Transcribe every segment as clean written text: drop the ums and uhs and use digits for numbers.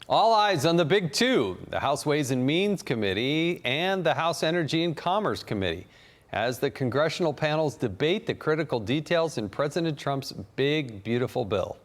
All eyes on the big two, the House Ways and Means Committee and the House Energy and Commerce Committee, as the congressional panels debate the critical details in President Trump's big, beautiful bill.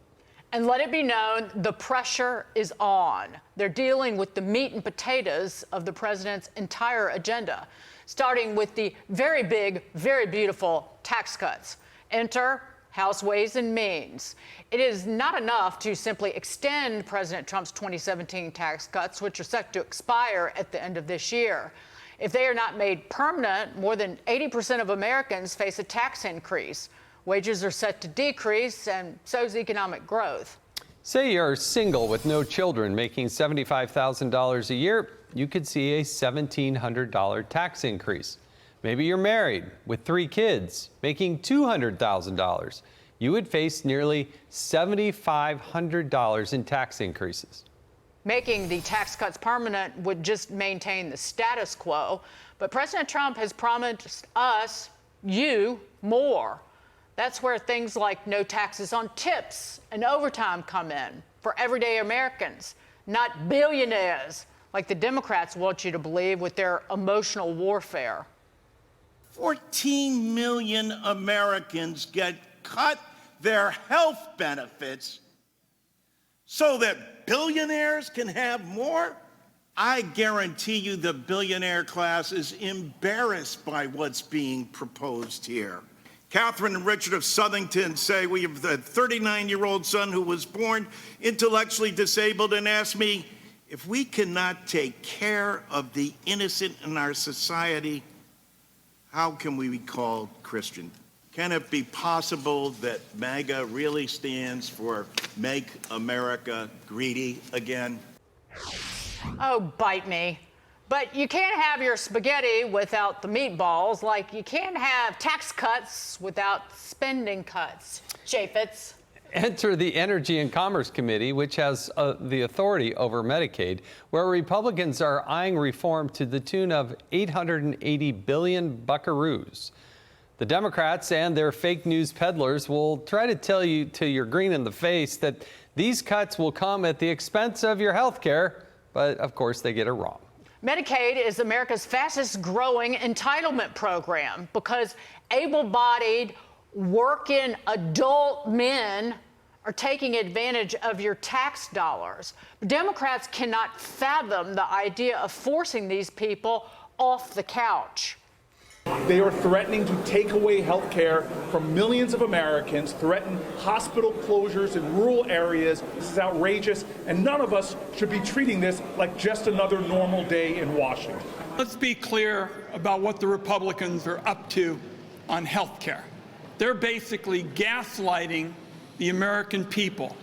And let it be known, the pressure is on. They're dealing with the meat and potatoes of the president's entire agenda, starting with the very big, very beautiful tax cuts. Enter House Ways and Means. It is not enough to simply extend President Trump's 2017 tax cuts, which are set to expire at the end of this year. If they are not made permanent, more than 80% of Americans face a tax increase. Wages are set to decrease, and so is economic growth. Say you're single with no children making $75,000 a year, you could see a $1,700 tax increase. Maybe you're married with 3 kids making $200,000. You would face nearly $7,500 in tax increases. Making the tax cuts permanent would just maintain the status quo. But President Trump has promised us, you, more. That's where things like no taxes on tips and overtime come in for everyday Americans, not billionaires, like the Democrats want you to believe with their emotional warfare. 14 million Americans get cut their health benefits so that billionaires can have more? I guarantee you the billionaire class is embarrassed by what's being proposed here. Catherine and Richard of Southington say we have the 39-year-old son who was born intellectually disabled and asked me, if we cannot take care of the innocent in our society, how can we be called Christian? Can it be possible that MAGA really stands for Make America Greedy Again? Oh, bite me. But you can't have your spaghetti without the meatballs, like you can't have tax cuts without spending cuts. Chaffetz. Enter the Energy and Commerce Committee, which has the authority over Medicaid, where Republicans are eyeing reform to the tune of 880 billion buckaroos. The Democrats and their fake news peddlers will try to tell you till you're green in the face that these cuts will come at the expense of your health care, but of course they get it wrong. Medicaid is America's fastest growing entitlement program because able-bodied, working adult men are taking advantage of your tax dollars. Democrats cannot fathom the idea of forcing these people off the couch. They are threatening to take away health care from millions of Americans, threaten hospital closures in rural areas. This is outrageous, and none of us should be treating this like just another normal day in Washington. Let's be clear about what the Republicans are up to on health care. They're basically gaslighting the American people.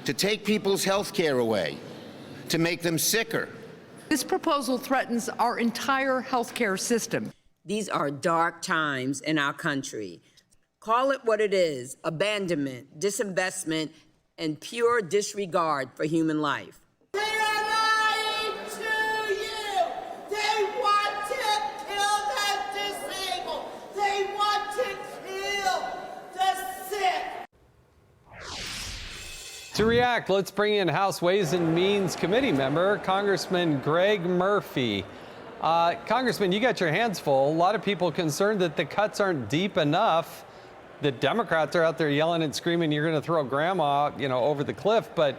To take people's health care away, to make them sicker. This proposal threatens our entire health care system. These are dark times in our country. Call it what it is: abandonment, disinvestment, and pure disregard for human life. They are lying to you. They want to kill the disabled. They want to kill the sick. To react, let's bring in House Ways and Means Committee member, Congressman Greg Murphy. Congressman, you got your hands full. A lot of people concerned that the cuts aren't deep enough. The Democrats are out there yelling and screaming, you're going to throw grandma, over the cliff. But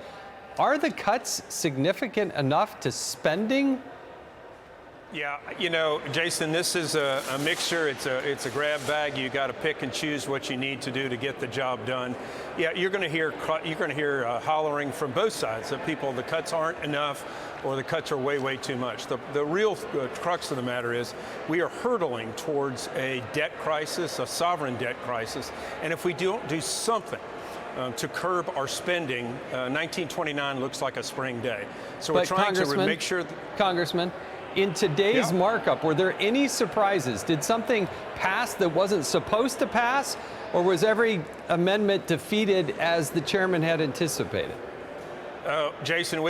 are the cuts significant enough to spending? Yeah, Jason, this is a mixture. It's a grab bag. You got to pick and choose what you need to do to get the job done. Yeah, you're going to hear hollering from both sides that the cuts aren't enough, or the cuts are way, way too much. The real crux of the matter is we are hurtling towards a debt crisis, a sovereign debt crisis, and if we don't do something to curb our spending, 1929 looks like a spring day. So we're trying to make sure. Congressman, in today's markup, were there any surprises? Did something pass that wasn't supposed to pass, or was every amendment defeated as the chairman had anticipated? Jason,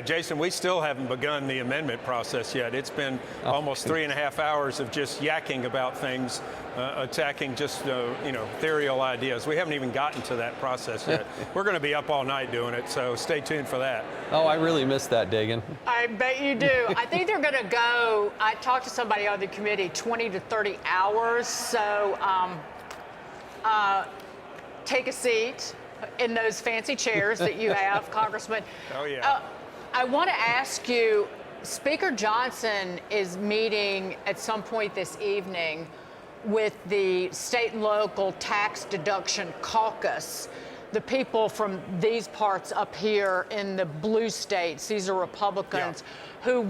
Jason, we still haven't begun the amendment process yet. It's been almost 3.5 hours of just yakking about things, attacking just ethereal ideas. We haven't even gotten to that process yet. We're going to be up all night doing it, so stay tuned for that. Oh, I really missed that, Dagan. I bet you do. I think they're going to go, I talked to somebody on the committee, 20 to 30 hours. So take a seat in those fancy chairs that you have, Congressman. Oh, yeah. I want to ask you, Speaker Johnson is meeting at some point this evening with the state and local tax deduction caucus. The people from these parts up here in the blue states, these are Republicans who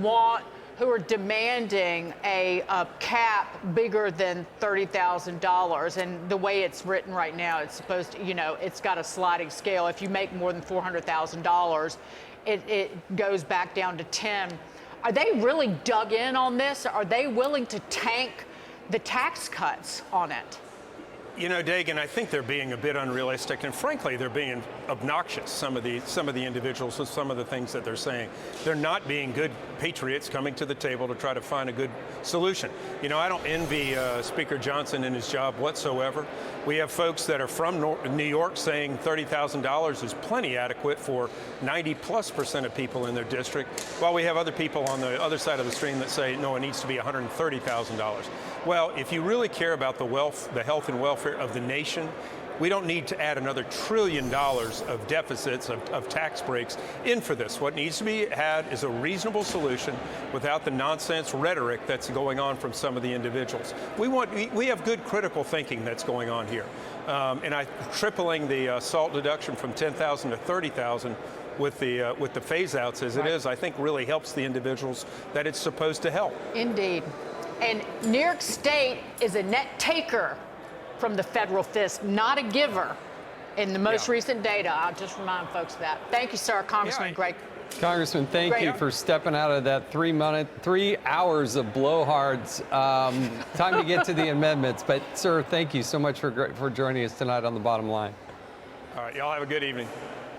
are demanding a cap bigger than $30,000. And the way it's written right now, it's supposed to, it's got a sliding scale. If you make more than $400,000, it goes back down to 10. Are they really dug in on this? Are they willing to tank the tax cuts on it? Dagan, I think they're being a bit unrealistic, and frankly, they're being obnoxious. Some of the individuals with some of the things that they're saying. They're not being good patriots coming to the table to try to find a good solution. I don't envy Speaker Johnson in his job whatsoever. We have folks that are from New York saying $30,000 is plenty adequate for 90+% of people in their district, while we have other people on the other side of the stream that say, no, it needs to be $130,000. Well, if you really care about the health and welfare of the nation, we don't need to add another $1 trillion of deficits of tax breaks in for this. What needs to be had is a reasonable solution without the nonsense rhetoric that's going on from some of the individuals. We have good critical thinking that's going on here. And tripling the SALT deduction from $10,000 to $30,000 with the phase-outs as it is, I think really helps the individuals that it's supposed to help. Indeed. And New York State is a net taker from the federal fisc, not a giver in the most recent data. I'll just remind folks of that. Thank you, sir. Congressman Greg. Congressman, thank you for stepping out of that 3 hours of blowhards. Time to get to the amendments. But, sir, thank you so much for joining us tonight on The Bottom Line. All right, y'all have a good evening.